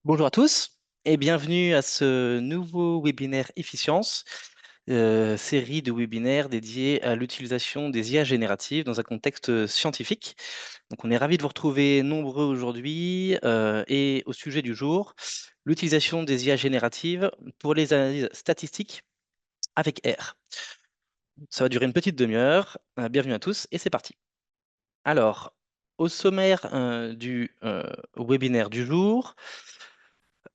Bonjour à tous et bienvenue à ce nouveau webinaire Efficience, série de webinaires dédiés à l'utilisation des IA génératives dans un contexte scientifique. Donc on est ravis de vous retrouver nombreux aujourd'hui et au sujet du jour, l'utilisation des IA génératives pour les analyses statistiques avec R. Ça va durer une petite demi-heure. Bienvenue à tous et c'est parti. Alors, au sommaire du webinaire du jour,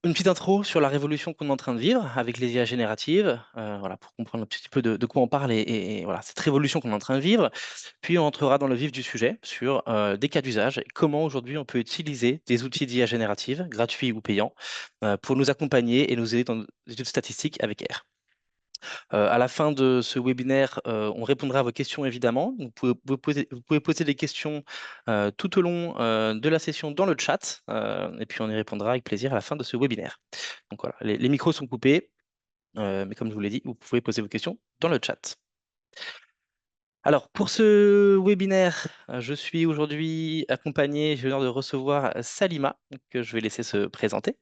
une petite intro sur la révolution qu'on est en train de vivre avec les IA génératives, voilà, pour comprendre un petit peu de quoi on parle et voilà, cette révolution qu'on est en train de vivre. Puis on entrera dans le vif du sujet sur des cas d'usage et comment aujourd'hui on peut utiliser des outils d'IA générative, gratuits ou payants, pour nous accompagner et nous aider dans nos études statistiques avec R. À la fin de ce webinaire, on répondra à vos questions évidemment. Vous pouvez poser des questions tout au long de la session dans le chat et puis on y répondra avec plaisir à la fin de ce webinaire. Donc voilà, les micros sont coupés, mais comme je vous l'ai dit, vous pouvez poser vos questions dans le chat. Alors, pour ce webinaire, je suis aujourd'hui accompagné, j'ai l'honneur de recevoir Salima, que je vais laisser se présenter.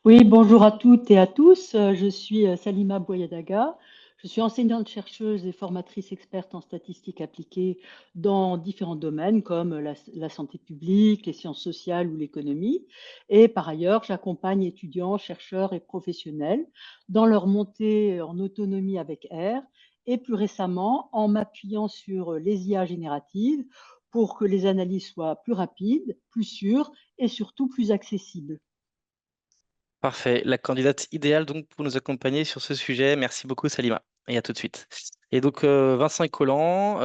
Oui, bonjour à toutes et à tous. Je suis Salima Boyadaga. Je suis enseignante-chercheuse et formatrice experte en statistiques appliquées dans différents domaines comme la santé publique, les sciences sociales ou l'économie. Et par ailleurs, j'accompagne étudiants, chercheurs et professionnels dans leur montée en autonomie avec R et plus récemment en m'appuyant sur les IA génératives pour que les analyses soient plus rapides, plus sûres et surtout plus accessibles. Parfait, la candidate idéale donc pour nous accompagner sur ce sujet. Merci beaucoup Salima. Et à tout de suite. Et donc Vincent Collant,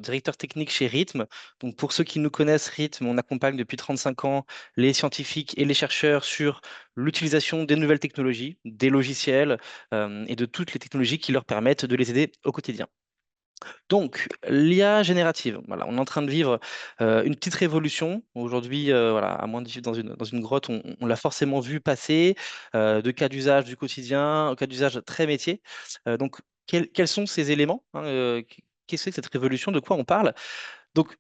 directeur technique chez Rhythm. Donc pour ceux qui nous connaissent, Rhythm, on accompagne depuis 35 ans les scientifiques et les chercheurs sur l'utilisation des nouvelles technologies, des logiciels et de toutes les technologies qui leur permettent de les aider au quotidien. Donc, l'IA générative, voilà, on est en train de vivre une petite révolution. Aujourd'hui, voilà, à moins de vivre dans une grotte, on l'a forcément vu passer de cas d'usage du quotidien au cas d'usage très métier. Donc, quels sont ces éléments, hein, qu'est-ce que c'est que cette révolution? De quoi on parle? Donc,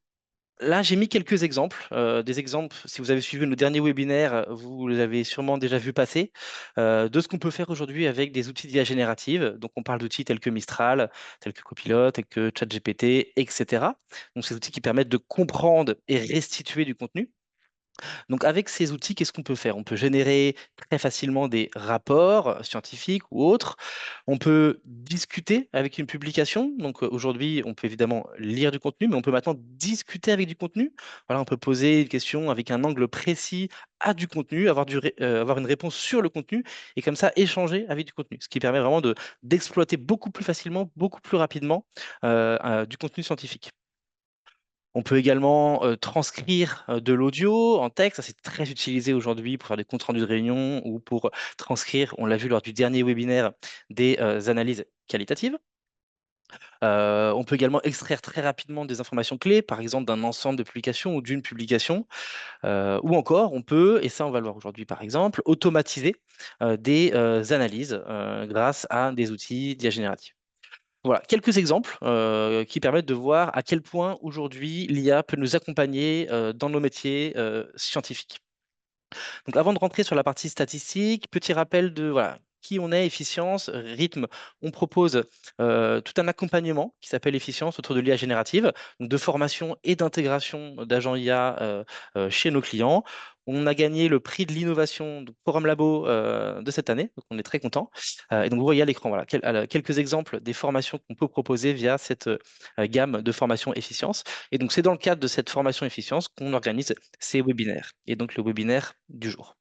là, j'ai mis quelques exemples. Des exemples, si vous avez suivi nos derniers webinaires, vous les avez sûrement déjà vu passer, de ce qu'on peut faire aujourd'hui avec des outils d'IA générative. Donc, on parle d'outils tels que Mistral, tels que Copilot, tels que ChatGPT, etc. Donc, ces outils qui permettent de comprendre et restituer du contenu. Donc, avec ces outils, qu'est-ce qu'on peut faire? On peut générer très facilement des rapports scientifiques ou autres. On peut discuter avec une publication. Donc, aujourd'hui, on peut évidemment lire du contenu, mais on peut maintenant discuter avec du contenu. Voilà, on peut poser une question avec un angle précis à du contenu, avoir une réponse sur le contenu et comme ça échanger avec du contenu. Ce qui permet vraiment d'exploiter beaucoup plus facilement, beaucoup plus rapidement du contenu scientifique. On peut également transcrire de l'audio en texte. Ça, c'est très utilisé aujourd'hui pour faire des comptes rendus de réunion ou pour transcrire, on l'a vu lors du dernier webinaire, des analyses qualitatives. On peut également extraire très rapidement des informations clés, par exemple d'un ensemble de publications ou d'une publication. Ou encore, on peut, et ça on va le voir aujourd'hui par exemple, automatiser des analyses grâce à des outils d'IA générative. Voilà, quelques exemples qui permettent de voir à quel point aujourd'hui l'IA peut nous accompagner dans nos métiers scientifiques. Donc avant de rentrer sur la partie statistique, petit rappel de voilà, qui on est, Efficience, Rythme. On propose tout un accompagnement qui s'appelle Efficience autour de l'IA générative, donc de formation et d'intégration d'agents IA chez nos clients. On a gagné le prix de l'innovation du Forum Labo de cette année, donc on est très content. Et donc vous voyez à l'écran voilà, quelques exemples des formations qu'on peut proposer via cette gamme de formation efficience. Et donc c'est dans le cadre de cette formation efficience qu'on organise ces webinaires et donc le webinaire du jour.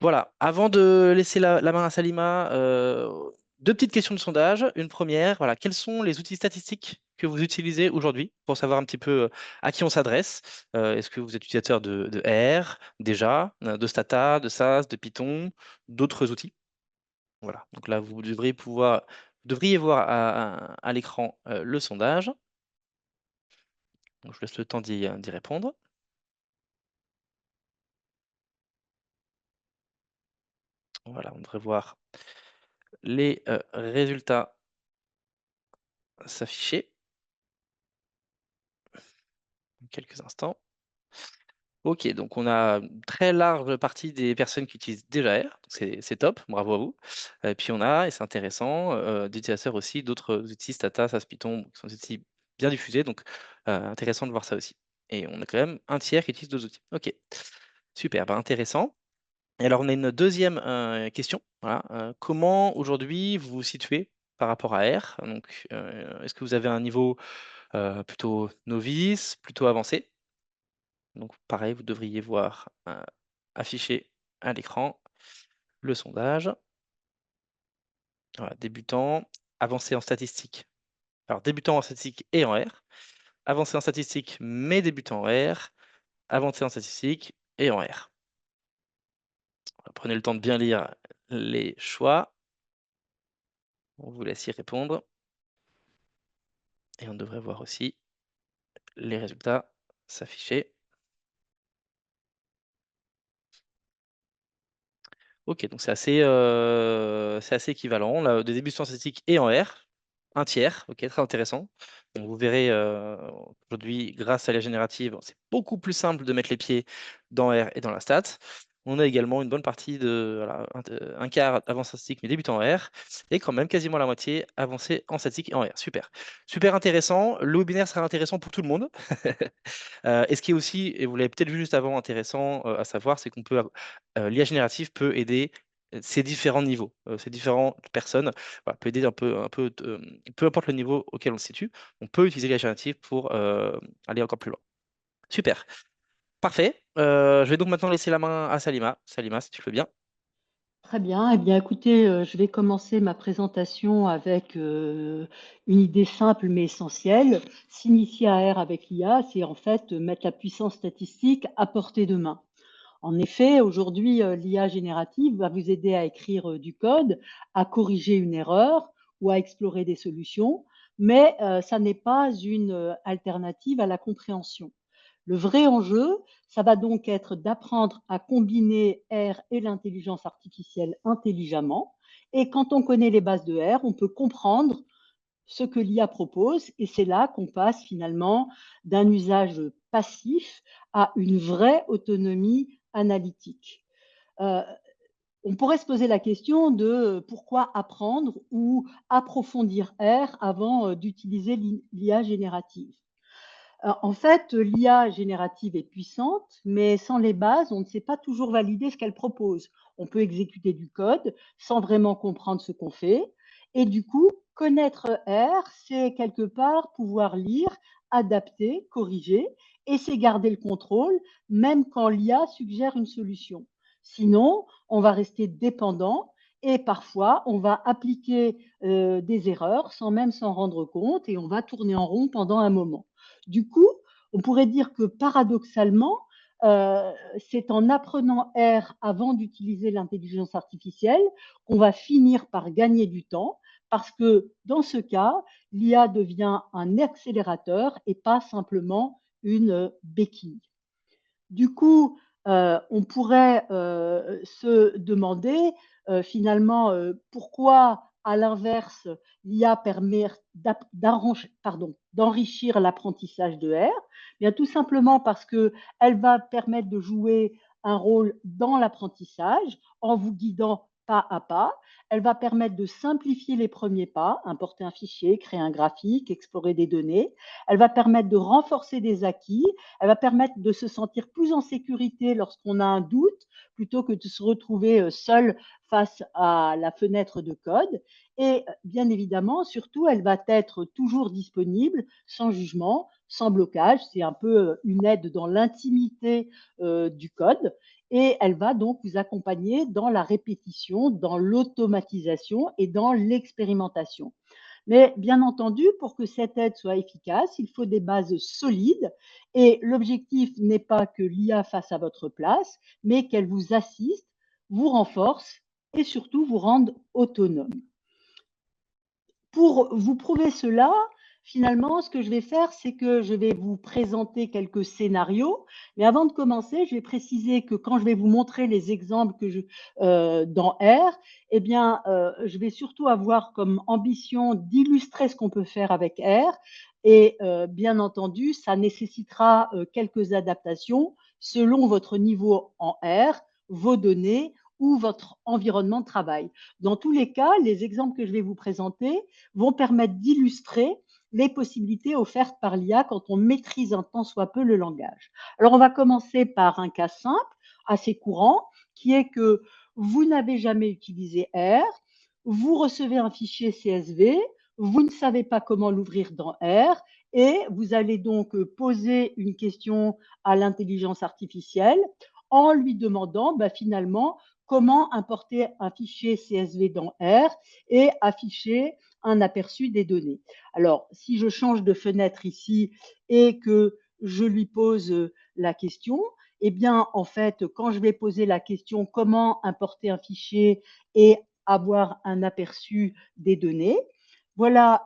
Voilà, avant de laisser la main à Salima, deux petites questions de sondage. Une première, voilà, quels sont les outils statistiques que vous utilisez aujourd'hui pour savoir un petit peu à qui on s'adresse? Est-ce que vous êtes utilisateur de R déjà, de Stata, de SAS, de Python, d'autres outils? Voilà, donc là, vous devriez voir à l'écran le sondage. Donc, je laisse le temps d'y répondre. Voilà, on devrait voir les résultats s'afficher dans quelques instants. Ok, donc on a une très large partie des personnes qui utilisent déjà R, donc c'est top, bravo à vous. Et puis on a, et c'est intéressant, des utilisateurs aussi d'autres outils, Stata, SAS, Python, qui sont des outils bien diffusés, donc intéressant de voir ça aussi. Et on a quand même un tiers qui utilise deux outils. Ok, super, bah, intéressant. Et alors on a une deuxième question. Voilà, comment aujourd'hui vous vous situez par rapport à R? Donc, est-ce que vous avez un niveau plutôt novice, plutôt avancé? Donc pareil, vous devriez voir affiché à l'écran le sondage. Voilà, débutant, avancé en statistique. Alors débutant en statistique et en R, avancé en statistique mais débutant en R, avancé en statistique et en R. Voilà, prenez le temps de bien lire les choix. On vous laisse y répondre. Et on devrait voir aussi les résultats s'afficher. Ok, donc c'est assez équivalent. On a des débuts statistiques et en R, un tiers, ok, très intéressant. Donc, vous verrez aujourd'hui, grâce à la générative, c'est beaucoup plus simple de mettre les pieds dans R et dans la stat. On a également une bonne partie de, voilà, un quart avancé en statistique mais débutant en R, et quand même quasiment la moitié avancé en statistique et en R. Super. Super intéressant. Le webinaire sera intéressant pour tout le monde. Et ce qui est aussi, et vous l'avez peut-être vu juste avant, intéressant à savoir, c'est qu'on peut, l'IA générative peut aider ces différents niveaux, ces différentes personnes, voilà, peut aider un peu, peu importe le niveau auquel on se situe, on peut utiliser l'IA générative pour aller encore plus loin. Super, parfait. Je vais donc maintenant laisser la main à Salima. Salima, si tu le veux bien. Très bien. Eh bien, écoutez, je vais commencer ma présentation avec une idée simple mais essentielle. S'initier à R avec l'IA, c'est en fait mettre la puissance statistique à portée de main. En effet, aujourd'hui, l'IA générative va vous aider à écrire du code, à corriger une erreur ou à explorer des solutions, mais ça n'est pas une alternative à la compréhension. Le vrai enjeu, ça va donc être d'apprendre à combiner R et l'intelligence artificielle intelligemment. Et quand on connaît les bases de R, on peut comprendre ce que l'IA propose. Et c'est là qu'on passe finalement d'un usage passif à une vraie autonomie analytique. Euh, on pourrait se poser la question de pourquoi apprendre ou approfondir R avant d'utiliser l'IA générative. En fait, l'IA générative est puissante, mais sans les bases, on ne sait pas toujours valider ce qu'elle propose. On peut exécuter du code sans vraiment comprendre ce qu'on fait. Et du coup, connaître R, c'est quelque part pouvoir lire, adapter, corriger, et c'est garder le contrôle, même quand l'IA suggère une solution. Sinon, on va rester dépendant et parfois, on va appliquer des erreurs sans même s'en rendre compte et on va tourner en rond pendant un moment. Du coup, on pourrait dire que paradoxalement, c'est en apprenant R avant d'utiliser l'intelligence artificielle qu'on va finir par gagner du temps, parce que dans ce cas, l'IA devient un accélérateur et pas simplement une béquille. Du coup, on pourrait se demander finalement pourquoi, à l'inverse, l'IA permet d'enrichir l'apprentissage de R. Bien, tout simplement parce qu'elle va permettre de jouer un rôle dans l'apprentissage en vous guidant pas à pas. Elle va permettre de simplifier les premiers pas, importer un fichier, créer un graphique, explorer des données. Elle va permettre de renforcer des acquis. Elle va permettre de se sentir plus en sécurité lorsqu'on a un doute, plutôt que de se retrouver seul face à la fenêtre de code. Et bien évidemment, surtout, elle va être toujours disponible, sans jugement, sans blocage. C'est un peu une aide dans l'intimité du code. Et elle va donc vous accompagner dans la répétition, dans l'automatisation et dans l'expérimentation. Mais bien entendu, pour que cette aide soit efficace, il faut des bases solides et l'objectif n'est pas que l'IA fasse à votre place, mais qu'elle vous assiste, vous renforce et surtout vous rende autonome. Pour vous prouver cela, finalement, ce que je vais faire, c'est que je vais vous présenter quelques scénarios. Mais avant de commencer, je vais préciser que quand je vais vous montrer les exemples dans R, eh bien, je vais surtout avoir comme ambition d'illustrer ce qu'on peut faire avec R. Et bien entendu, ça nécessitera quelques adaptations selon votre niveau en R, vos données ou votre environnement de travail. Dans tous les cas, les exemples que je vais vous présenter vont permettre d'illustrer les possibilités offertes par l'IA quand on maîtrise un tant soit peu le langage. Alors, on va commencer par un cas simple, assez courant, qui est que vous n'avez jamais utilisé R, vous recevez un fichier CSV, vous ne savez pas comment l'ouvrir dans R, et vous allez donc poser une question à l'intelligence artificielle en lui demandant finalement comment importer un fichier CSV dans R et afficher un aperçu des données. Alors, si je change de fenêtre ici et que je lui pose la question, eh bien, en fait, quand je vais poser la question comment importer un fichier et avoir un aperçu des données, voilà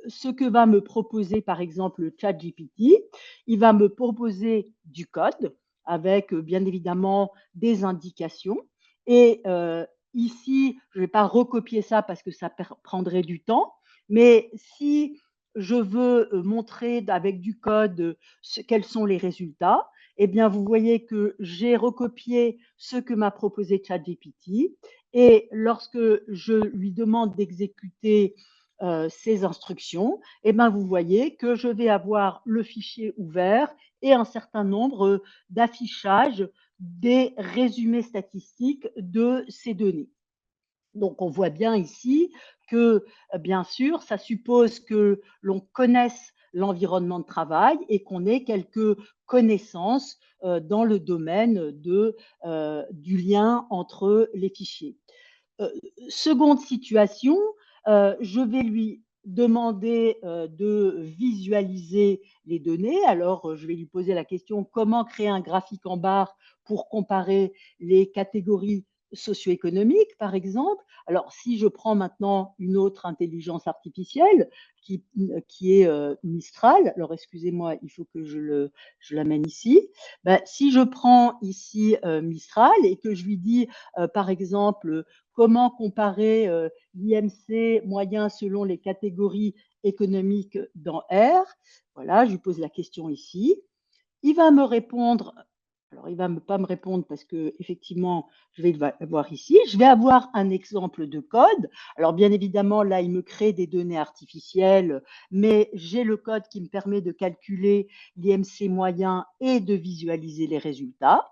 ce que va me proposer, par exemple, le ChatGPT. Il va me proposer du code avec, bien évidemment, des indications. Et ici, je ne vais pas recopier ça parce que ça prendrait du temps. Mais si je veux montrer avec du code quels sont les résultats, eh bien, vous voyez que j'ai recopié ce que m'a proposé ChatGPT. Et lorsque je lui demande d'exécuter ces instructions, eh bien, vous voyez que je vais avoir le fichier ouvert et un certain nombre d'affichages des résumés statistiques de ces données. Donc, on voit bien ici que, bien sûr, ça suppose que l'on connaisse l'environnement de travail et qu'on ait quelques connaissances dans le domaine du lien entre les fichiers. Seconde situation, je vais lui demander de visualiser les données. Alors, je vais lui poser la question comment créer un graphique en barre pour comparer les catégories socio-économiques, par exemple. Alors, si je prends maintenant une autre intelligence artificielle qui est Mistral, alors excusez-moi, il faut que je l'amène ici. Ben, si je prends ici Mistral et que je lui dis, par exemple, comment comparer l'IMC moyen selon les catégories économiques dans R. Voilà, je lui pose la question ici. Il va me répondre. Alors, il ne va pas me répondre parce que effectivement, je vais le voir ici. Je vais avoir un exemple de code. Alors, bien évidemment, là, il me crée des données artificielles, mais j'ai le code qui me permet de calculer l'IMC moyen et de visualiser les résultats,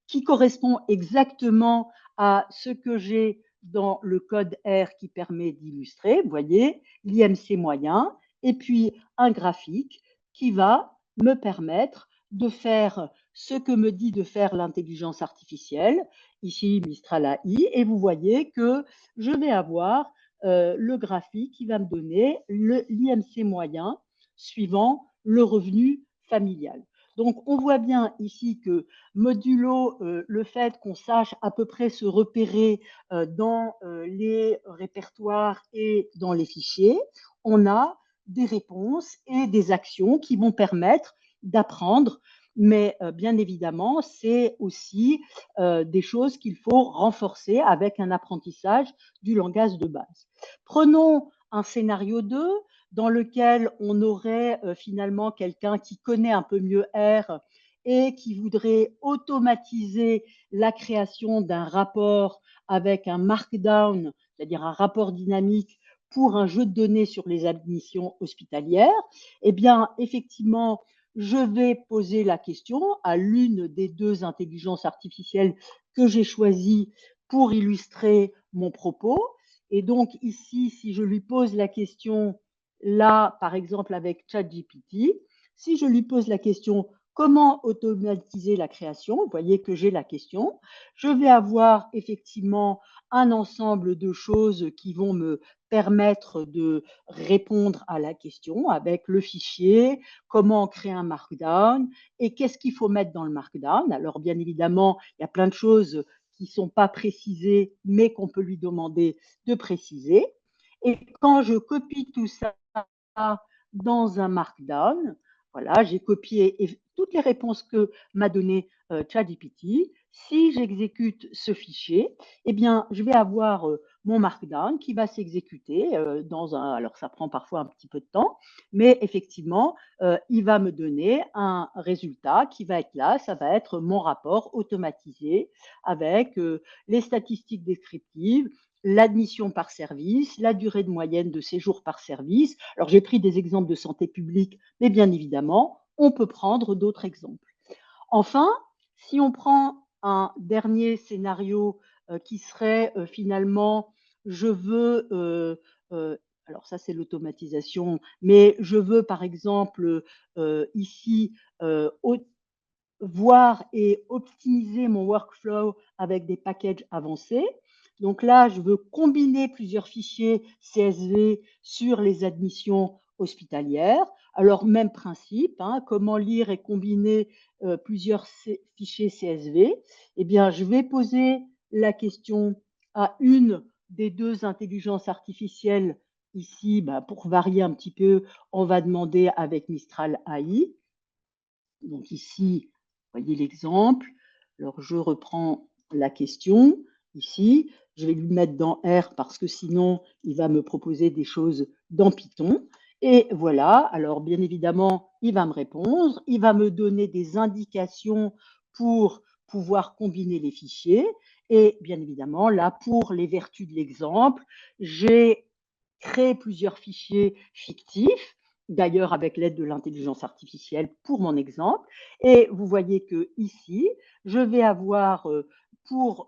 qui correspond exactement à ce que j'ai dans le code R qui permet d'illustrer. Vous voyez, l'IMC moyen, et puis un graphique qui va me permettre de faire ce que me dit de faire l'intelligence artificielle, ici Mistral AI, et vous voyez que je vais avoir le graphique qui va me donner l'IMC moyen suivant le revenu familial. Donc, on voit bien ici que modulo le fait qu'on sache à peu près se repérer dans les répertoires et dans les fichiers, on a des réponses et des actions qui vont permettre d'apprendre. Mais bien évidemment, c'est aussi des choses qu'il faut renforcer avec un apprentissage du langage de base. Prenons un scénario 2 dans lequel on aurait finalement quelqu'un qui connaît un peu mieux R et qui voudrait automatiser la création d'un rapport avec un markdown, c'est-à-dire un rapport dynamique pour un jeu de données sur les admissions hospitalières, eh bien, effectivement, je vais poser la question à l'une des deux intelligences artificielles que j'ai choisies pour illustrer mon propos. Et donc, ici, si je lui pose la question, là, par exemple, avec ChatGPT, si je lui pose la question comment automatiser la création, vous voyez que j'ai la question, je vais avoir effectivement un ensemble de choses qui vont me permettre de répondre à la question avec le fichier, comment créer un markdown et qu'est-ce qu'il faut mettre dans le markdown. Alors, bien évidemment, il y a plein de choses qui ne sont pas précisées, mais qu'on peut lui demander de préciser. Et quand je copie tout ça dans un markdown, voilà, j'ai copié toutes les réponses que m'a donné ChatGPT. si j'exécute ce fichier, eh bien, je vais avoir mon Markdown qui va s'exécuter alors ça prend parfois un petit peu de temps, mais effectivement, il va me donner un résultat qui va être là, ça va être mon rapport automatisé avec les statistiques descriptives, l'admission par service, la durée de moyenne de séjour par service. Alors, j'ai pris des exemples de santé publique, mais bien évidemment, on peut prendre d'autres exemples. Enfin, si on prend un dernier scénario qui serait finalement, je veux, alors ça c'est l'automatisation, mais je veux par exemple ici voir et optimiser mon workflow avec des packages avancés. Donc là, je veux combiner plusieurs fichiers CSV sur les admissions hospitalières. Alors, même principe, hein, comment lire et combiner plusieurs fichiers CSV. Eh bien, je vais poser la question à une des deux intelligences artificielles. Ici, pour varier un petit peu, on va demander avec Mistral AI. Donc ici, vous voyez l'exemple. Alors, je reprends la question ici. Je vais lui mettre dans R parce que sinon, il va me proposer des choses dans Python. Et voilà, alors bien évidemment, il va me répondre. Il va me donner des indications pour pouvoir combiner les fichiers. Et bien évidemment, là, pour les vertus de l'exemple, j'ai créé plusieurs fichiers fictifs, d'ailleurs avec l'aide de l'intelligence artificielle pour mon exemple. Et vous voyez que ici, je vais avoir pour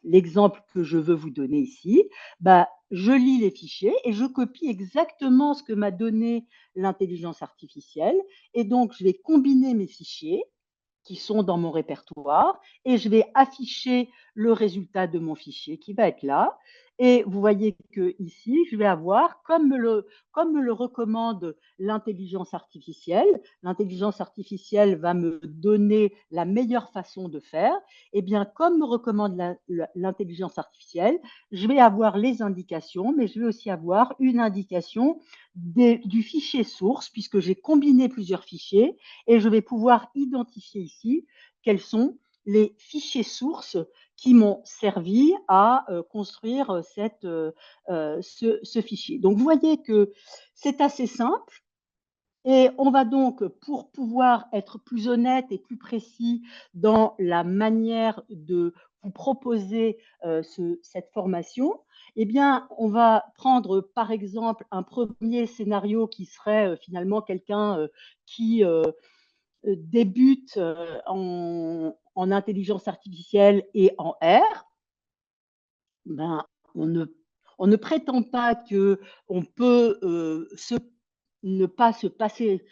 l'exemple que je veux vous donner ici, je lis les fichiers et je copie exactement ce que m'a donné l'intelligence artificielle. Et donc, je vais combiner mes fichiers qui sont dans mon répertoire et je vais afficher le résultat de mon fichier qui va être là. Et vous voyez que ici, je vais avoir, comme me le recommande l'intelligence artificielle va me donner la meilleure façon de faire. Et bien, comme me recommande l'intelligence artificielle, je vais avoir les indications, mais je vais aussi avoir une indication du fichier source, puisque j'ai combiné plusieurs fichiers, et je vais pouvoir identifier ici quels sont les fichiers sources qui m'ont servi à construire ce fichier. Donc, vous voyez que c'est assez simple. Et on va donc, pour pouvoir être plus honnête et plus précis dans la manière de vous proposer cette formation, eh bien, on va prendre par exemple un premier scénario qui serait finalement quelqu'un qui débute en intelligence artificielle et en R. On ne prétend pas qu'on peut ne pas se passer,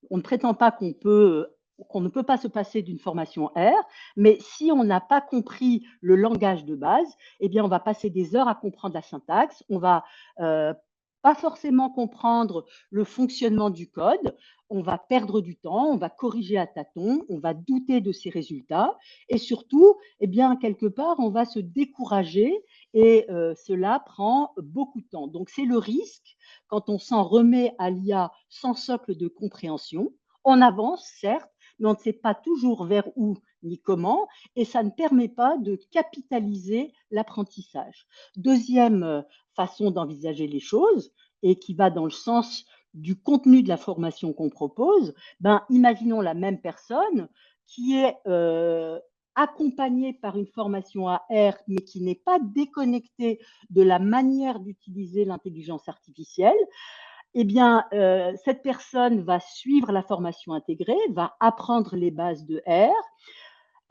on ne prétend pas qu'on ne peut pas se passer d'une formation R, mais si on n'a pas compris le langage de base, eh bien, on va passer des heures à comprendre la syntaxe, on va pas forcément comprendre le fonctionnement du code, on va perdre du temps, on va corriger à tâtons, on va douter de ses résultats et surtout, eh bien, quelque part, on va se décourager et cela prend beaucoup de temps. Donc, c'est le risque quand on s'en remet à l'IA sans socle de compréhension. On avance, certes, mais on ne sait pas toujours vers où ni comment, et ça ne permet pas de capitaliser l'apprentissage. Deuxième façon d'envisager les choses, et qui va dans le sens du contenu de la formation qu'on propose, imaginons la même personne qui est accompagnée par une formation AR, mais qui n'est pas déconnectée de la manière d'utiliser l'intelligence artificielle. Eh bien, cette personne va suivre la formation intégrée, va apprendre les bases de R,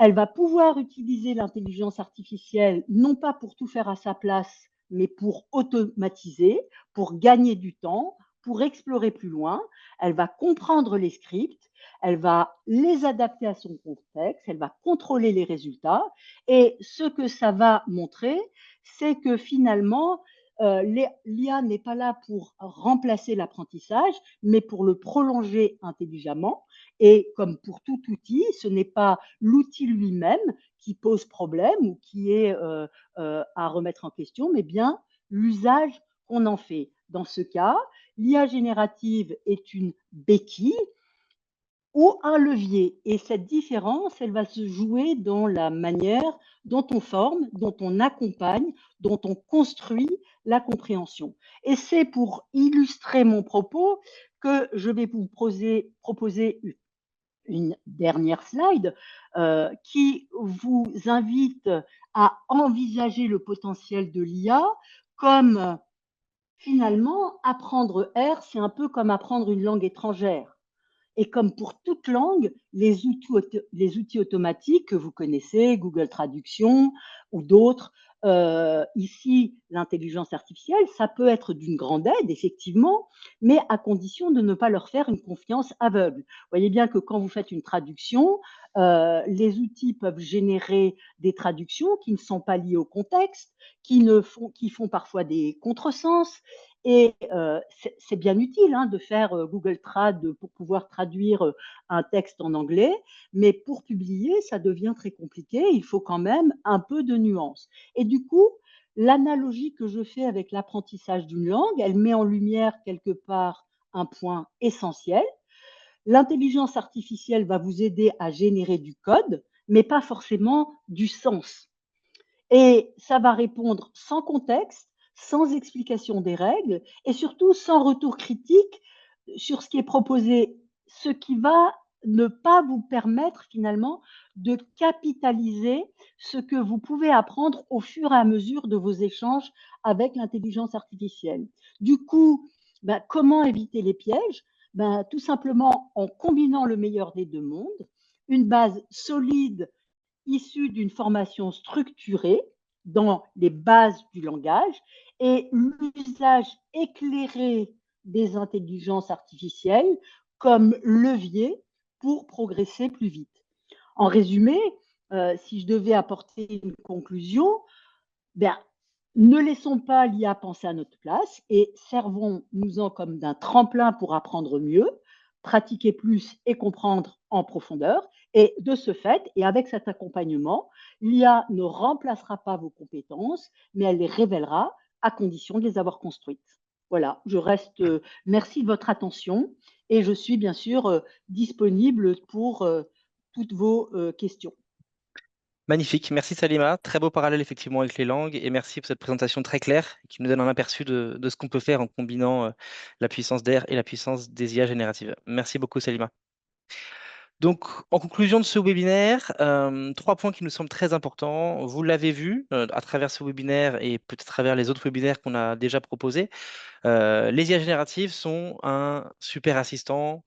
elle va pouvoir utiliser l'intelligence artificielle, non pas pour tout faire à sa place, mais pour automatiser, pour gagner du temps, pour explorer plus loin. Elle va comprendre les scripts, elle va les adapter à son contexte, elle va contrôler les résultats. Et ce que ça va montrer, c'est que finalement, l'IA n'est pas là pour remplacer l'apprentissage, mais pour le prolonger intelligemment. Et comme pour tout outil, ce n'est pas l'outil lui-même qui pose problème ou qui est à remettre en question, mais bien l'usage qu'on en fait. Dans ce cas, l'IA générative est une béquille ou un levier. Et cette différence, elle va se jouer dans la manière dont on forme, dont on accompagne, dont on construit la compréhension. Et c'est pour illustrer mon propos que je vais vous proposer une dernière slide qui vous invite à envisager le potentiel de l'IA comme finalement apprendre R, c'est un peu comme apprendre une langue étrangère. Et comme pour toute langue, les outils automatiques que vous connaissez, Google Traduction ou d'autres, ici, l'intelligence artificielle, ça peut être d'une grande aide, effectivement, mais à condition de ne pas leur faire une confiance aveugle. Vous voyez bien que quand vous faites une traduction, les outils peuvent générer des traductions qui ne sont pas liées au contexte, qui font parfois des contresens, et c'est bien utile de faire Google Trad pour pouvoir traduire un texte en anglais, mais pour publier, ça devient très compliqué. Il faut quand même un peu de nuance. Et du coup, l'analogie que je fais avec l'apprentissage d'une langue, elle met en lumière quelque part un point essentiel. L'intelligence artificielle va vous aider à générer du code, mais pas forcément du sens. Et ça va répondre sans contexte, sans explication des règles et surtout sans retour critique sur ce qui est proposé, ce qui va ne pas vous permettre finalement de capitaliser ce que vous pouvez apprendre au fur et à mesure de vos échanges avec l'intelligence artificielle. Du coup, comment éviter les pièges? Tout simplement en combinant le meilleur des deux mondes, une base solide issus d'une formation structurée dans les bases du langage et l'usage éclairé des intelligences artificielles comme levier pour progresser plus vite. En résumé, si je devais apporter une conclusion, ben, ne laissons pas l'IA penser à notre place et servons-nous-en comme d'un tremplin pour apprendre mieux, pratiquer plus et comprendre en profondeur. Et de ce fait, et avec cet accompagnement, l'IA ne remplacera pas vos compétences, mais elle les révélera à condition de les avoir construites. Voilà, je reste, merci de votre attention et je suis bien sûr disponible pour toutes vos questions. Magnifique, merci Salima. Très beau parallèle effectivement avec les langues et merci pour cette présentation très claire qui nous donne un aperçu de ce qu'on peut faire en combinant la puissance d'R et la puissance des IA génératives. Merci beaucoup Salima. Donc, en conclusion de ce webinaire, trois points qui nous semblent très importants. Vous l'avez vu à travers ce webinaire et peut-être à travers les autres webinaires qu'on a déjà proposés. Les IA génératives sont un super assistant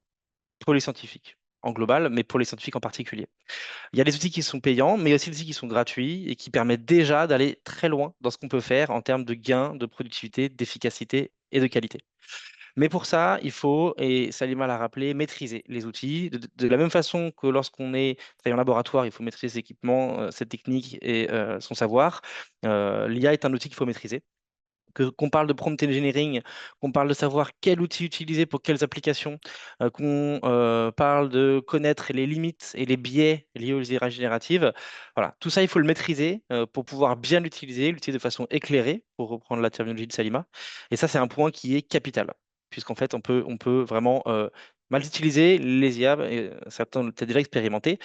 pour les scientifiques en global, mais pour les scientifiques en particulier. Il y a des outils qui sont payants, mais aussi des outils qui sont gratuits et qui permettent déjà d'aller très loin dans ce qu'on peut faire en termes de gains, de productivité, d'efficacité et de qualité. Mais pour ça, il faut, et Salima l'a rappelé, maîtriser les outils. De la même façon que lorsqu'on est travaillé en laboratoire, il faut maîtriser ses équipements, ses techniques et son savoir. L'IA est un outil qu'il faut maîtriser qu'on parle de prompt engineering, qu'on parle de savoir quel outil utiliser pour quelles applications, qu'on parle de connaître les limites et les biais liés aux IA génératives. Voilà, tout ça, il faut le maîtriser pour pouvoir bien l'utiliser de façon éclairée, pour reprendre la terminologie de Salima. Et ça, c'est un point qui est capital, puisqu'en fait, on peut vraiment mal utiliser les IA, et certains l'ont peut-être déjà expérimenté,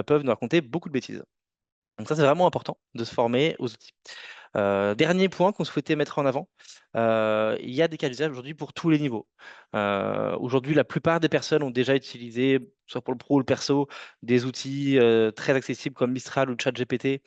peuvent nous raconter beaucoup de bêtises. Donc ça, c'est vraiment important de se former aux outils. Dernier point qu'on souhaitait mettre en avant, il y a des cas d'usage aujourd'hui pour tous les niveaux. Aujourd'hui, la plupart des personnes ont déjà utilisé, soit pour le pro ou le perso, des outils très accessibles comme Mistral ou ChatGPT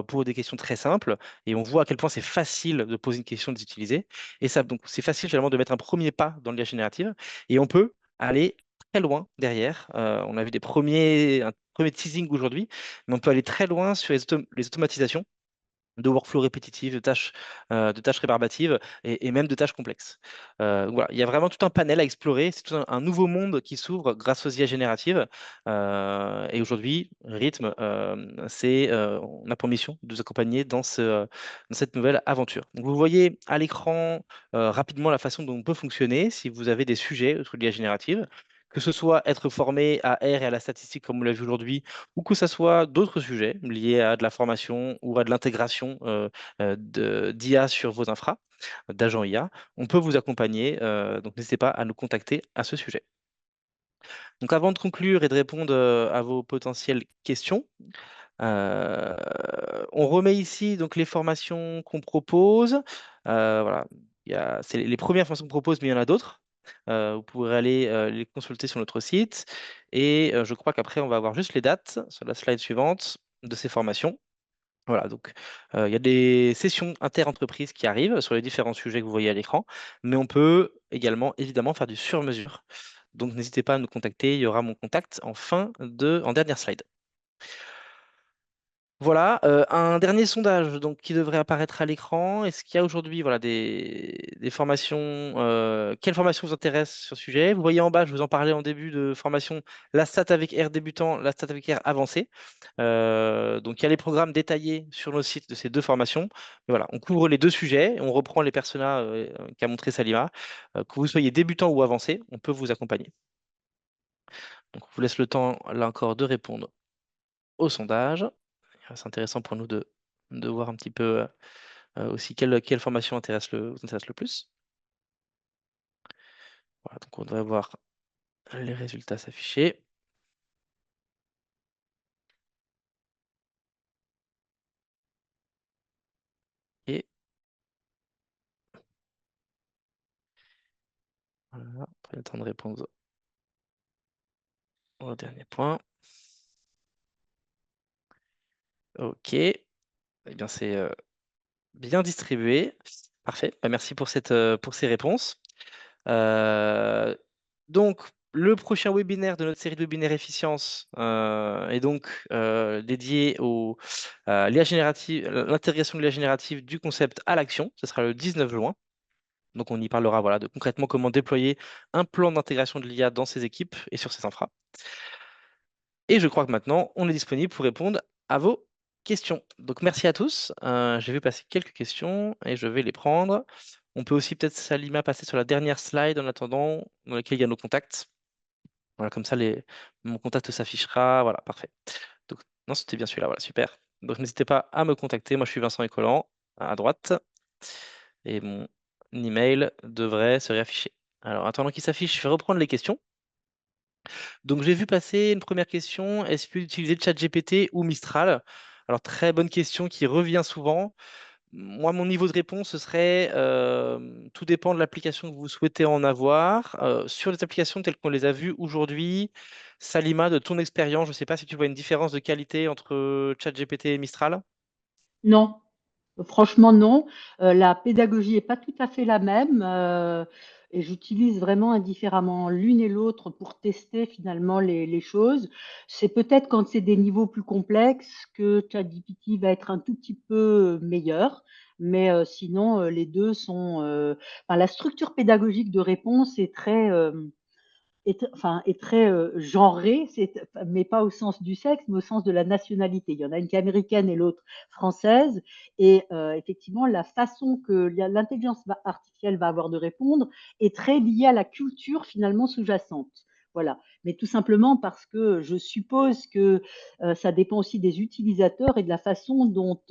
pour des questions très simples. Et on voit à quel point c'est facile de poser une question et de les utiliser. Et ça, donc, c'est facile finalement de mettre un premier pas dans l'IA générative. Et on peut aller très loin derrière. On a vu un premier teasing aujourd'hui, mais on peut aller très loin sur les automatisations de workflows répétitifs, de tâches rébarbatives et même de tâches complexes. Voilà, il y a vraiment tout un panel à explorer. C'est tout un nouveau monde qui s'ouvre grâce aux IA génératives. Et aujourd'hui, Rythme, on a pour mission de vous accompagner dans cette nouvelle aventure. Donc, vous voyez à l'écran rapidement la façon dont on peut fonctionner si vous avez des sujets autour de l'IA générative. Que ce soit être formé à R et à la statistique comme on l'a vu aujourd'hui, ou que ce soit d'autres sujets liés à de la formation ou à de l'intégration d'IA sur vos infras, d'agents IA, on peut vous accompagner. Donc n'hésitez pas à nous contacter à ce sujet. Donc avant de conclure et de répondre à vos potentielles questions, euh, on remet ici donc les formations qu'on propose. Voilà, c'est les premières formations qu'on propose, mais il y en a d'autres. Vous pourrez aller les consulter sur notre site. Et je crois qu'après, on va avoir juste les dates sur la slide suivante de ces formations. Voilà, donc il y a des sessions inter-entreprises qui arrivent sur les différents sujets que vous voyez à l'écran, mais on peut également évidemment faire du sur-mesure. Donc n'hésitez pas à nous contacter, il y aura mon contact en dernière slide. Voilà, un dernier sondage donc, qui devrait apparaître à l'écran. Est-ce qu'il y a aujourd'hui voilà, des formations, quelles formations vous intéressent sur ce sujet? Vous voyez en bas, je vous en parlais en début de formation, la stat avec R débutant, la stat avec R avancé. Donc il y a les programmes détaillés sur nos sites de ces deux formations. Mais voilà, on couvre les deux sujets, on reprend les personas qu'a montré Salima. Que vous soyez débutant ou avancé, on peut vous accompagner. Donc on vous laisse le temps là encore de répondre au sondage. C'est intéressant pour nous de voir un petit peu aussi quelle formation vous intéresse le plus. Voilà, donc on devrait voir les résultats s'afficher. Et voilà, prenez le temps de répondre au dernier point. OK. Eh bien, c'est bien distribué. Parfait. Bah, merci pour ces réponses. Euh, donc, le prochain webinaire de notre série de webinaires efficience est donc dédié à l'intégration de l'IA générative du concept à l'action. Ce sera le 19 juin. Donc, on y parlera voilà, de concrètement comment déployer un plan d'intégration de l'IA dans ses équipes et sur ses infras. Et je crois que maintenant, on est disponible pour répondre à vos questions. Donc, merci à tous. J'ai vu passer quelques questions et je vais les prendre. On peut aussi peut-être, Salima, passer sur la dernière slide en attendant, dans laquelle il y a nos contacts. Voilà, comme ça, mon contact s'affichera. Voilà, parfait. Donc, non, c'était bien celui-là. Voilà, super. Donc, n'hésitez pas à me contacter. Moi, je suis Vincent Écolant, à droite. Et mon email devrait se réafficher. Alors, attendant qu'il s'affiche, je vais reprendre les questions. Donc, j'ai vu passer une première question. Est-ce que utiliser ChatGPT ou Mistral? Alors, très bonne question qui revient souvent. Moi, mon niveau de réponse, ce serait tout dépend de l'application que vous souhaitez en avoir. Sur les applications telles qu'on les a vues aujourd'hui, Salima, de ton expérience, je ne sais pas si tu vois une différence de qualité entre ChatGPT et Mistral. Non, franchement, non. La pédagogie est pas tout à fait la même, et j'utilise vraiment indifféremment l'une et l'autre pour tester finalement les choses. C'est peut-être quand c'est des niveaux plus complexes que ChatGPT va être un tout petit peu meilleur, mais sinon, les 2 sont, enfin, la structure pédagogique de réponse est très, est très genrée, mais pas au sens du sexe, mais au sens de la nationalité. Il y en a une qui est américaine et l'autre française. Et effectivement, la façon que l'intelligence artificielle va avoir de répondre est très liée à la culture finalement sous-jacente. Voilà. Mais tout simplement parce que je suppose que ça dépend aussi des utilisateurs et de la façon dont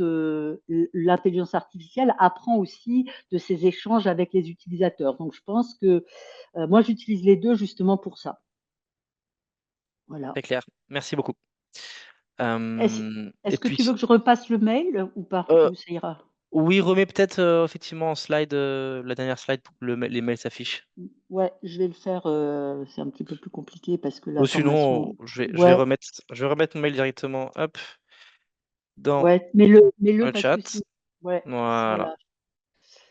l'intelligence artificielle apprend aussi de ses échanges avec les utilisateurs. Donc, je pense que moi, j'utilise les deux justement pour ça. Très Voilà. clair. Merci beaucoup. Est-ce Et est-ce que tu veux puis, que je repasse le mail ou pas? euh, Ou ça ira? oui, remets peut-être effectivement en slide, la dernière slide pour que les mails s'affichent. Ouais, je vais le faire. C'est un petit peu plus compliqué parce que la Ou formation. sinon, Ouais, je vais remettre mon mail directement, hop, dans ouais, mets-le le pas de chat. souci. Ouais, Voilà.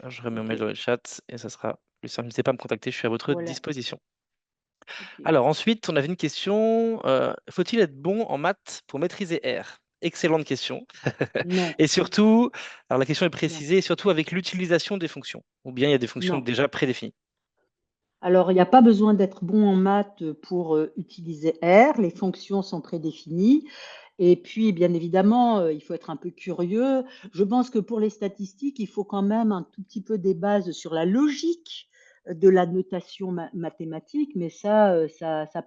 voilà. Je remets mon Ok, mail dans le chat et ça sera plus simple. N'hésitez pas à me contacter, je suis à votre voilà. disposition. Ok. Alors ensuite, on avait une question. Faut-il être bon en maths pour maîtriser R? Excellente question. Non, Et surtout, alors la question est non, précisée, surtout avec l'utilisation des fonctions. Ou bien il y a des fonctions non. déjà prédéfinies. Alors, il n'y a pas besoin d'être bon en maths pour utiliser R. Les fonctions sont prédéfinies. Et puis, bien évidemment, il faut être un peu curieux. Je pense que pour les statistiques, il faut quand même un tout petit peu des bases sur la logique de la notation mathématique, mais ça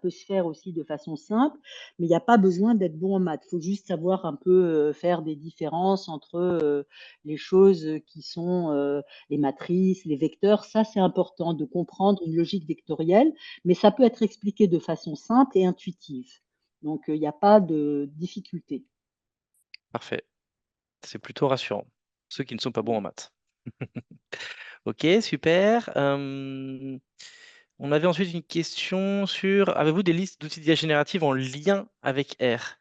peut se faire aussi de façon simple. Mais il n'y a pas besoin d'être bon en maths. Il faut juste savoir un peu faire des différences entre les choses qui sont les matrices, les vecteurs. Ça, c'est important de comprendre une logique vectorielle, mais ça peut être expliqué de façon simple et intuitive. Donc, il n'y a pas de difficulté. Parfait. C'est plutôt rassurant. Ceux qui ne sont pas bons en Voilà. maths. Ok, super. On avait ensuite une question sur, avez-vous des listes d'outils d'IA générative en lien avec R?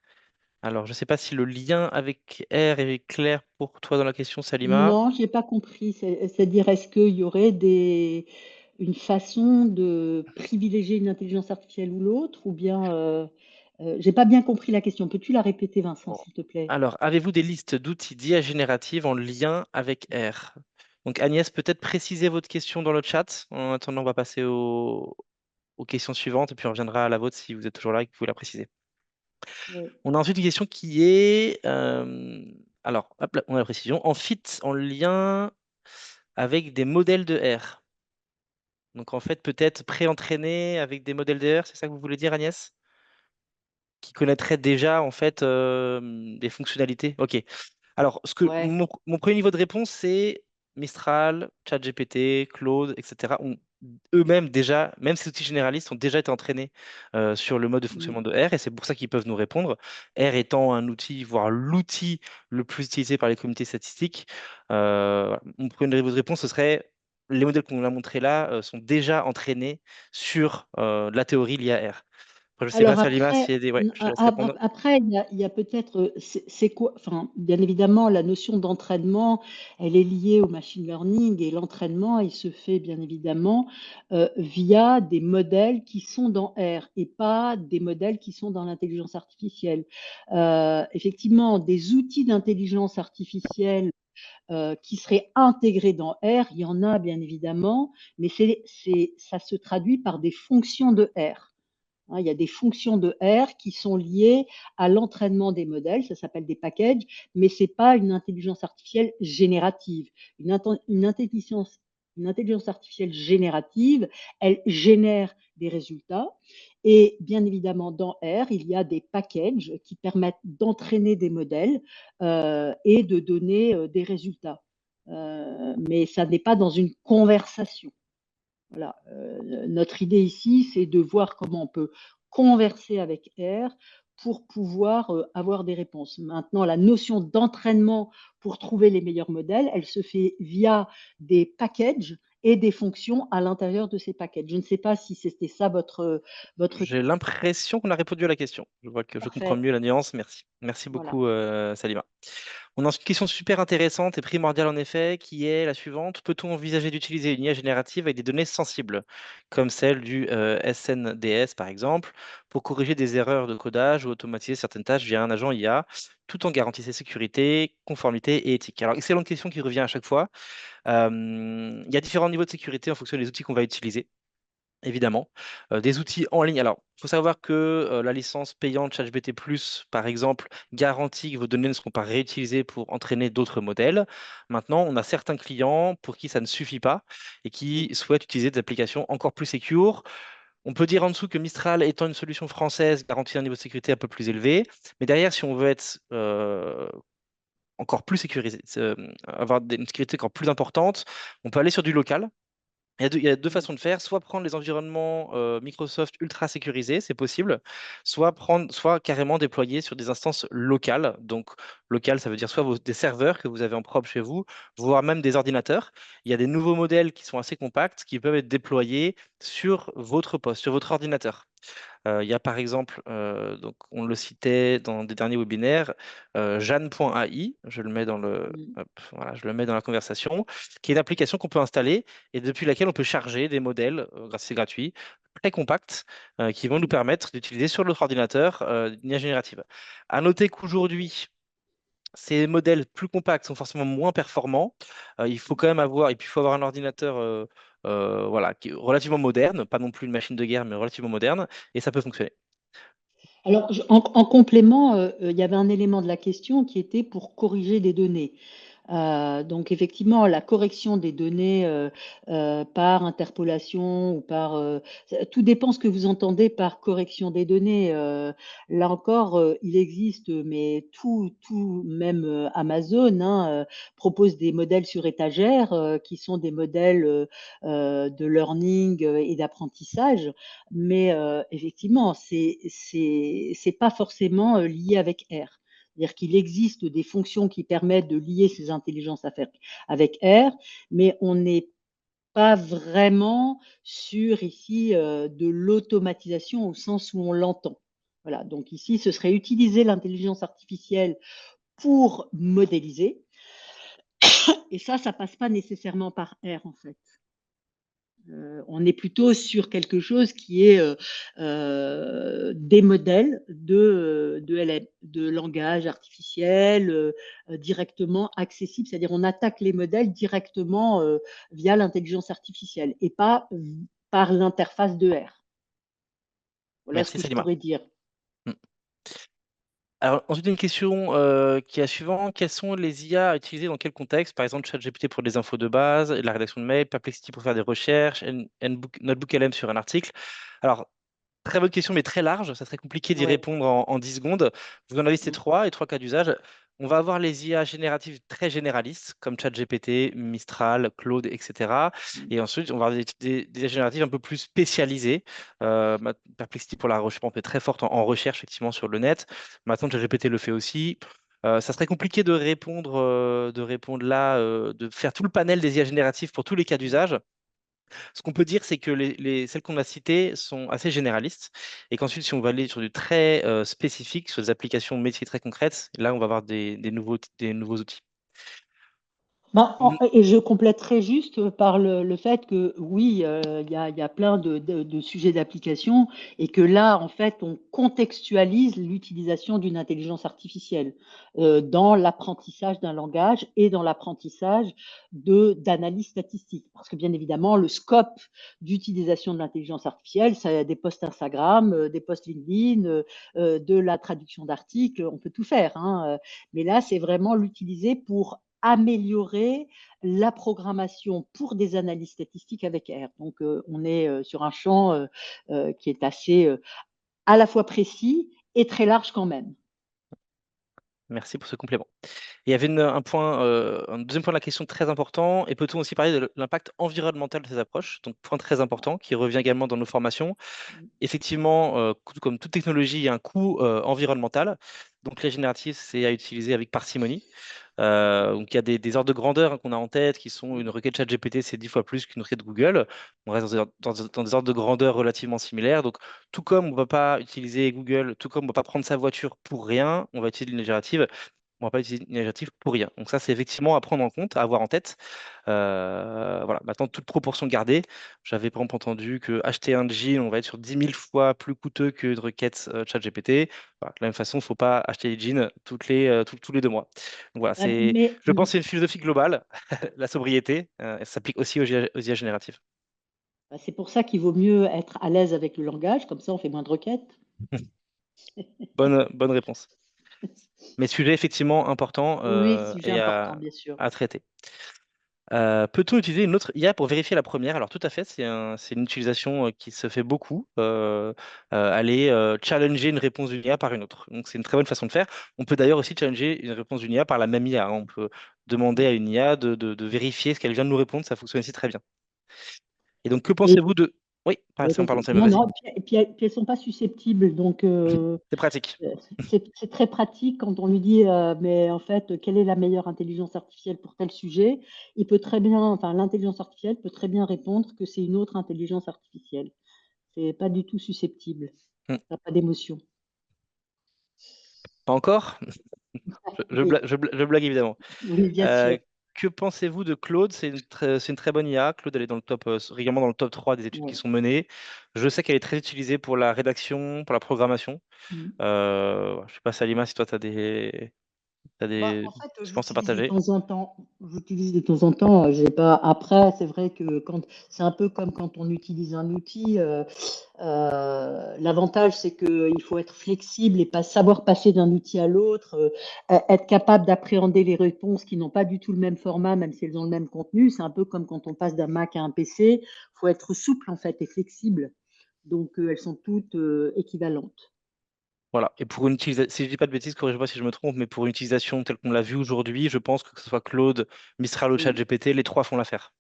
Alors, je ne sais pas si le lien avec R est clair pour toi dans la question, Salima. Non, j'ai pas compris. C'est-à-dire, est-ce qu'il y aurait une façon de privilégier une intelligence artificielle ou l'autre, ou bien j'ai pas bien compris la question. Peux-tu la répéter, Vincent, Bon. s'il te plaît? Alors, avez-vous des listes d'outils d'IA générative en lien avec R? Donc, Agnès, peut-être préciser votre question dans le chat. En attendant, on va passer aux questions suivantes et puis on reviendra à la vôtre si vous êtes toujours là et que vous pouvez la préciser. Oui. On a ensuite une question qui est, alors, hop là, on a la précision, en fit, en lien avec des modèles de R. Donc, en fait, peut-être pré-entraîné avec des modèles de R, c'est ça que vous voulez dire, Agnès? Qui connaîtraient déjà, en fait, des fonctionnalités. Ok. Alors, Ouais. mon premier niveau de réponse, c'est Mistral, ChatGPT, Claude, etc. ont eux-mêmes déjà, même ces outils généralistes, ont déjà été entraînés sur le mode de Mm. fonctionnement de R, et c'est pour ça qu'ils peuvent nous répondre. R étant un outil, voire l'outil le plus utilisé par les communautés statistiques. Voilà. Mon premier niveau de réponse, ce serait les modèles qu'on a montrés là sont déjà entraînés sur de la théorie liée à R. Après, je ne sais pas, Alors Salima, après, s'il y a des... Ouais, je te laisse répondre. après il y a peut-être, c'est quoi, enfin, bien évidemment, la notion d'entraînement, elle est liée au machine learning et l'entraînement, il se fait bien évidemment via des modèles qui sont dans R et pas des modèles qui sont dans l'intelligence artificielle. Effectivement, des outils d'intelligence artificielle qui seraient intégrés dans R, il y en a bien évidemment, mais ça se traduit par des fonctions de R. Hein, il y a des fonctions de R qui sont liées à l'entraînement des modèles, ça s'appelle des packages, mais ce n'est pas une intelligence artificielle générative. Une intelligence, une intelligence artificielle générative, elle génère des résultats. Et bien évidemment, dans R, il y a des packages qui permettent d'entraîner des modèles et de donner des résultats. Mais ça n'est pas dans une conversation. Voilà. Notre idée ici, c'est de voir comment on peut converser avec R pour pouvoir avoir des réponses. Maintenant, la notion d'entraînement pour trouver les meilleurs modèles, elle se fait via des packages et des fonctions à l'intérieur de ces packages. Je ne sais pas si c'était ça votre... J'ai l'impression qu'on a répondu à la question. Je vois que je comprends Parfait. mieux la nuance. Merci. Merci Voilà. beaucoup, Salima. On a une question super intéressante et primordiale en effet, qui est la suivante. Peut-on envisager d'utiliser une IA générative avec des données sensibles, comme celle du SNDS par exemple, pour corriger des erreurs de codage ou automatiser certaines tâches via un agent IA, tout en garantissant sécurité, conformité et éthique? Alors, excellente question qui revient à chaque fois. Il y a différents niveaux de sécurité en fonction des outils qu'on va utiliser. Évidemment. Des outils en ligne. Alors, il faut savoir que la licence payante ChatGPT+, par exemple, garantit que vos données ne seront pas réutilisées pour entraîner d'autres modèles. Maintenant, on a certains clients pour qui ça ne suffit pas et qui Mm. souhaitent utiliser des applications encore plus sécures. On peut dire en dessous que Mistral étant une solution française garantit un niveau de sécurité un peu plus élevé. Mais derrière, si on veut être encore plus sécurisé, avoir une sécurité encore plus importante, on peut aller sur du local. Il y a deux Mm. façons de faire, soit prendre les environnements Microsoft ultra sécurisés, c'est possible, soit carrément déployer sur des instances locales. Donc, local, ça veut dire soit des serveurs que vous avez en propre chez vous, voire même des ordinateurs. Il y a des nouveaux modèles qui sont assez compacts, qui peuvent être déployés sur votre poste, sur votre ordinateur. Il y a par exemple, donc on le citait dans des derniers webinaires, Jeanne.ai, je le mets dans Mm. hop, voilà, je le mets dans la conversation, qui est une application qu'on peut installer et depuis laquelle on peut charger des modèles, c'est gratuit, très compacts, qui vont nous Mm. permettre d'utiliser sur notre ordinateur une IA générative. À noter qu'aujourd'hui, ces modèles plus compacts sont forcément moins performants. Il faut quand même avoir, et puis il faut avoir un ordinateur voilà, qui est relativement moderne, pas non plus une machine de guerre, mais relativement moderne, et ça peut fonctionner. Alors, en complément, il y avait un élément de la question qui était pour corriger des données. Donc effectivement, la correction des données, par interpolation ou par, tout dépend ce que vous entendez par correction des données. Là encore, il existe, mais tout même, Amazon, hein, propose des modèles sur étagère, qui sont des modèles, de learning, et d'apprentissage. Mais, effectivement, c'est pas forcément, lié avec R. C'est-à-dire qu'il existe des fonctions qui permettent de lier ces intelligences avec R, mais on n'est pas vraiment sur ici, de l'automatisation au sens où on l'entend. Voilà, donc ici, ce serait utiliser l'intelligence artificielle pour modéliser et ça passe pas nécessairement par R, en fait. On est plutôt sur quelque chose qui est, des modèles de LM, de langage artificiel, directement accessibles. C'est-à-dire on attaque les modèles directement, via l'intelligence artificielle et pas par l'interface de R. Voilà ce Merci que je Salima. pourrais dire. Mm. Alors, ensuite, une question qui est la suivante. Quelles sont les IA à utiliser dans quel contexte? Par exemple, ChatGPT pour des infos de base, et de la rédaction de mails, Perplexity pour faire des recherches, Notebook LM sur un article. Alors, très bonne question, mais très large. Ça serait compliqué d'y Ouais. répondre en 10 secondes. Vous en avez ces Mmh. trois et trois cas d'usage. On va avoir les IA génératives très généralistes, comme ChatGPT, Mistral, Claude, etc. Mmh. Et ensuite, on va avoir des IA génératives un peu plus spécialisées. Perplexity pour la recherche, on peut être très forte en recherche, effectivement, sur le net. Maintenant, ChatGPT le fait aussi. Ça serait compliqué de répondre là, de faire tout le panel des IA génératives pour tous les cas d'usage. Ce qu'on peut dire, c'est que celles qu'on a citées sont assez généralistes et qu'ensuite, si on va aller sur du très spécifique, sur des applications métiers très concrètes, là, on va avoir des nouveaux outils. Bah, Mm. et je compléterai juste par le fait que oui, il y a plein de sujets d'application et que là, en fait, on contextualise l'utilisation d'une intelligence artificielle dans l'apprentissage d'un langage et dans l'apprentissage d'analyse statistique. Parce que bien évidemment, le scope d'utilisation de l'intelligence artificielle, ça a des posts Instagram, des posts LinkedIn, de la traduction d'articles, on peut tout faire, hein, mais là, c'est vraiment l'utiliser pour améliorer la programmation pour des analyses statistiques avec R. Donc, on est sur un champ qui est assez à la fois précis et très large quand même. Merci pour ce complément. Il y avait un deuxième point de la question très important. Et peut-on aussi parler de l'impact environnemental de ces approches? Donc, point très important qui revient également dans nos formations. Effectivement, comme toute technologie, il y a un coût environnemental. Donc, les génératives, c'est à utiliser avec parcimonie. Donc, il y a des ordres de grandeur hein, qu'on a en tête qui sont une requête ChatGPT, c'est 10 fois plus qu'une requête Google. On reste dans des ordres de grandeur relativement similaires. Donc, tout comme on ne va pas utiliser Google, tout comme on ne va pas prendre sa voiture pour rien, on va utiliser une générative. On ne va pas utiliser une générative pour rien. Donc, ça, c'est effectivement à prendre en compte, à avoir en tête. Voilà. Maintenant, toute proportion gardée. J'avais par exemple entendu que acheter un jean, on va être sur 10 000 fois plus coûteux qu'une requête ChatGPT. Voilà. De la même façon, il ne faut pas acheter les jeans tous les 2 mois. Donc voilà, Mais je pense que c'est une philosophie globale, la sobriété, elle s'applique aussi aux IA génératives. bah, c'est pour ça qu'il vaut mieux être à l'aise avec le langage, comme ça on fait moins de requêtes. Bonne réponse. Mais sujet effectivement important Oui, sujet et important, bien sûr. à traiter. Peut-on utiliser une autre IA pour vérifier la première? Alors tout à fait, c'est une utilisation qui se fait beaucoup. Aller challenger une réponse d'une IA par une autre. Donc c'est une très bonne façon de faire. On peut d'ailleurs aussi challenger une réponse d'une IA par la même IA, hein. On peut demander à une IA de vérifier ce qu'elle vient de nous répondre. Ça fonctionne aussi très bien. Et donc que Et pensez-vous de... Oui, pardon, vas-y. Salma, Non, vas-y. non, puis elles sont pas susceptibles, donc C'est pratique. c'est très pratique quand on lui dit, mais en fait, quelle est la meilleure intelligence artificielle pour tel sujet? Il peut très bien, enfin, l'intelligence artificielle peut très bien répondre que c'est une autre intelligence artificielle. C'est pas du tout susceptible. Hmm. Ça a pas d'émotion. Pas encore? Oui, Je blague évidemment. oui, bien Euh, sûr. que pensez-vous de Claude? C'est une très bonne IA. Claude, elle est dans le top, régulièrement dans le top 3 des études qui Ouais. sont menées. Je sais qu'elle est très utilisée pour la rédaction, pour la programmation. Mmh. Je sais pas, Salima, si toi, tu as Tu as Bah, des en fait, expériences à partager? j'utilise de temps en temps, j'ai pas après, c'est vrai que quand c'est un peu comme quand on utilise un outil, l'avantage, c'est qu'il faut être flexible et pas savoir passer d'un outil à l'autre, être capable d'appréhender les réponses qui n'ont pas du tout le même format, même si elles ont le même contenu. C'est un peu comme quand on passe d'un Mac à un PC. Il faut être souple, en fait, et flexible. Donc, elles sont toutes équivalentes. Voilà. Et pour une utilisation, si je dis pas de bêtises, corrige-moi si je me trompe, mais pour une utilisation telle qu'on l'a vue aujourd'hui, je pense que ce soit Claude, Mistral ou Oui, ChatGPT, les trois font l'affaire.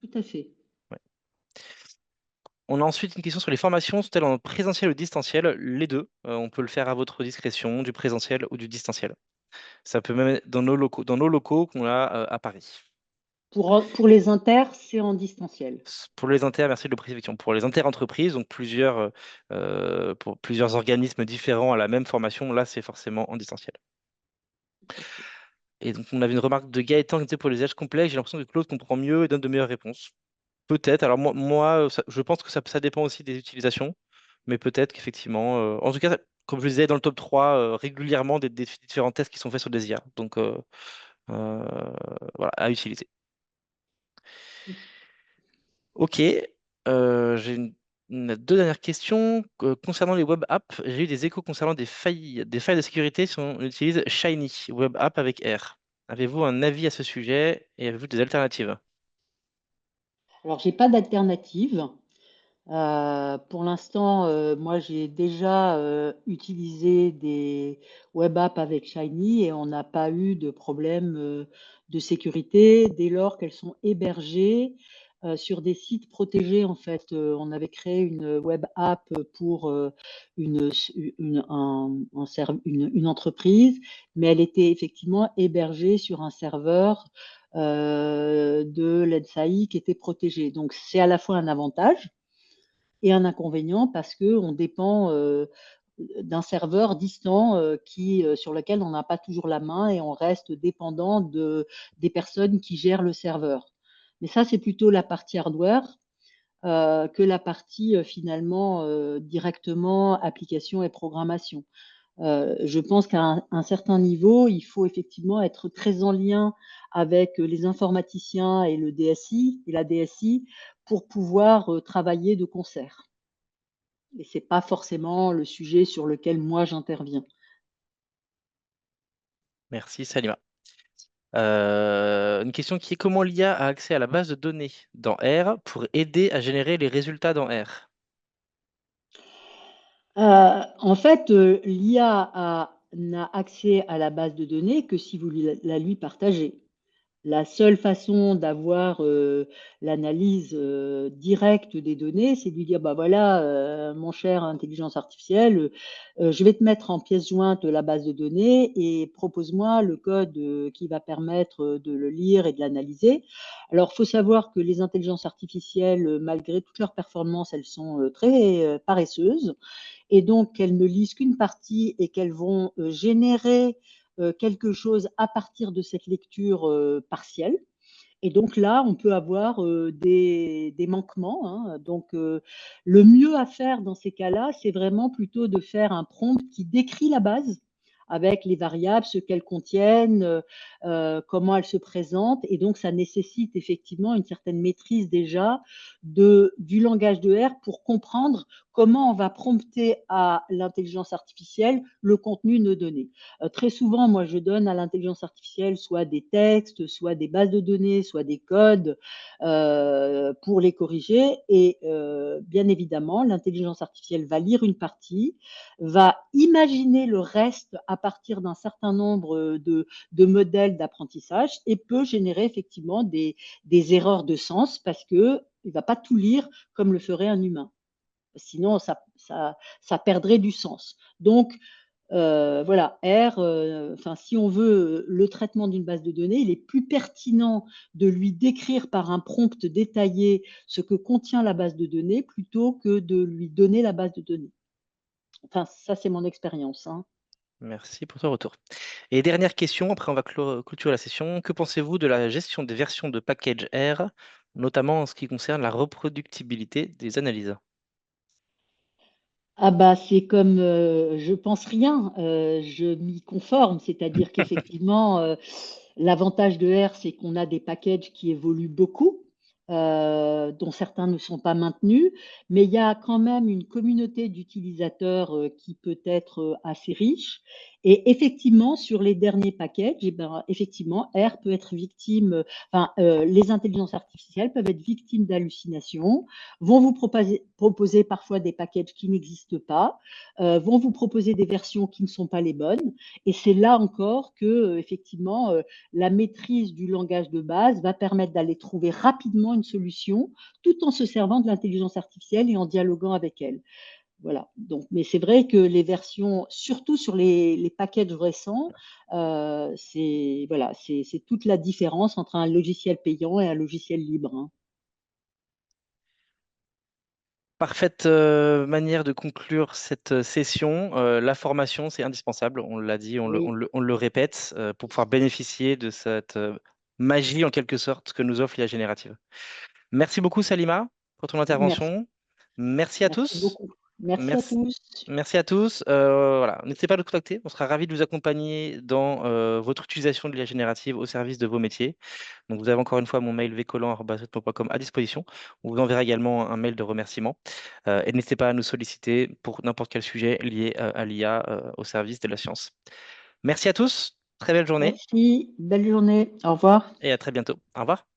tout à fait. Ouais. On a ensuite une question sur les formations, sont-elles en présentiel ou distanciel? Les deux. On peut le faire à votre discrétion, du présentiel ou du distanciel. Ça peut même être dans nos locaux qu'on a à Paris. Pour les inters, c'est en distanciel. Pour les inter, merci de le préciser. Effectivement. Pour les inter-entreprises, donc pour plusieurs organismes différents à la même formation, là, c'est forcément en distanciel. Tout à fait. Et donc, on avait une remarque de Gaëtan qui était pour les usages complexes. J'ai l'impression que Claude comprend mieux et donne de meilleures réponses. Peut-être. Alors, je pense que ça dépend aussi des utilisations, mais peut-être qu'effectivement, en tout cas, comme je le disais dans le top 3 régulièrement des différents tests qui sont faits sur des IA. Donc, euh, voilà, à utiliser. Ok, deux dernières questions. Concernant les web apps, j'ai eu des échos concernant des failles de sécurité si on utilise Shiny, web app avec R. Avez-vous un avis à ce sujet et avez-vous des alternatives? Alors, j'ai pas d'alternative. Pour l'instant, moi, j'ai déjà utilisé des web apps avec Shiny et on n'a pas eu de problème de sécurité dès lors qu'elles sont hébergées sur des sites protégés. En fait, on avait créé une web app pour une, une entreprise, mais elle était effectivement hébergée sur un serveur de l'NSAI qui était protégé. Donc, c'est à la fois un avantage et un inconvénient parce qu'on dépend d'un serveur distant sur lequel on n'a pas toujours la main et on reste dépendant des personnes qui gèrent le serveur. Mais ça, c'est plutôt la partie hardware que la partie finalement directement application et programmation. Je pense qu'à un certain niveau, il faut effectivement être très en lien avec les informaticiens et le DSI et la DSI pour pouvoir travailler de concert. Et c'est pas forcément le sujet sur lequel moi j'interviens. Merci, Salima. Une question qui est comment l'IA a accès à la base de données dans R pour aider à générer les résultats dans R? En fait, l'IA n'a accès à la base de données que si vous la lui partagez. La seule façon d'avoir l'analyse directe des données, c'est de lui dire, bah voilà, mon cher intelligence artificielle, je vais te mettre en pièce jointe la base de données et propose-moi le code qui va permettre de le lire et de l'analyser. Alors, il faut savoir que les intelligences artificielles, malgré toutes leurs performances, elles sont très paresseuses et donc qu'elles ne lisent qu'une partie et qu'elles vont générer quelque chose à partir de cette lecture partielle. Et donc là, on peut avoir des manquements, hein. Donc, le mieux à faire dans ces cas-là, c'est vraiment plutôt de faire un prompt qui décrit la base avec les variables, ce qu'elles contiennent, comment elles se présentent. Et donc, ça nécessite effectivement une certaine maîtrise déjà du langage de R pour comprendre comment on va prompter à l'intelligence artificielle le contenu de nos données. Très souvent, moi, je donne à l'intelligence artificielle soit des textes, soit des bases de données, soit des codes pour les corriger. Et bien évidemment, l'intelligence artificielle va lire une partie, va imaginer le reste à partir d'un certain nombre de modèles d'apprentissage et peut générer effectivement des erreurs de sens parce qu'il ne va pas tout lire comme le ferait un humain. Sinon, ça perdrait du sens. Donc, voilà, R, enfin, si on veut le traitement d'une base de données, il est plus pertinent de lui décrire par un prompt détaillé ce que contient la base de données plutôt que de lui donner la base de données. Enfin, ça, c'est mon expérience, hein. Merci pour ton retour. Et dernière question, après on va clôturer la session. Que pensez-vous de la gestion des versions de package R, notamment en ce qui concerne la reproductibilité des analyses? Ah bah, c'est comme, je pense rien, je m'y conforme. C'est-à-dire qu'effectivement, l'avantage de R, c'est qu'on a des packages qui évoluent beaucoup, dont certains ne sont pas maintenus, mais il y a quand même une communauté d'utilisateurs, qui peut être, assez riche et effectivement, sur les derniers packages et ben, effectivement, R peut être victime, enfin, les intelligences artificielles peuvent être victimes d'hallucinations, vont vous proposer parfois des packages qui n'existent pas, vont vous proposer des versions qui ne sont pas les bonnes. Et c'est là encore que, effectivement, la maîtrise du langage de base va permettre d'aller trouver rapidement une solution, tout en se servant de l'intelligence artificielle et en dialoguant avec elle. Voilà. Donc, mais c'est vrai que les versions, surtout sur les packages récents, c'est voilà, c'est toute la différence entre un logiciel payant et un logiciel libre, hein. Parfaite manière de conclure cette session. La formation, c'est indispensable. On l'a dit, Oui, on le répète, pour pouvoir bénéficier de cette magie, en quelque sorte, que nous offre l'IA générative. Merci beaucoup, Salima, pour ton merci, intervention. Merci à merci tous. beaucoup. Merci à Merci, tous. merci à tous. Voilà. N'hésitez pas à nous contacter. On sera ravis de vous accompagner dans votre utilisation de l'IA générative au service de vos métiers. Donc, vous avez encore une fois mon mail vcollant@hotmail.com à disposition. On vous enverra également un mail de remerciement. Et n'hésitez pas à nous solliciter pour n'importe quel sujet lié à l'IA au service de la science. Merci à tous. Très belle journée Merci, belle journée. Au revoir. et à très bientôt. Au revoir.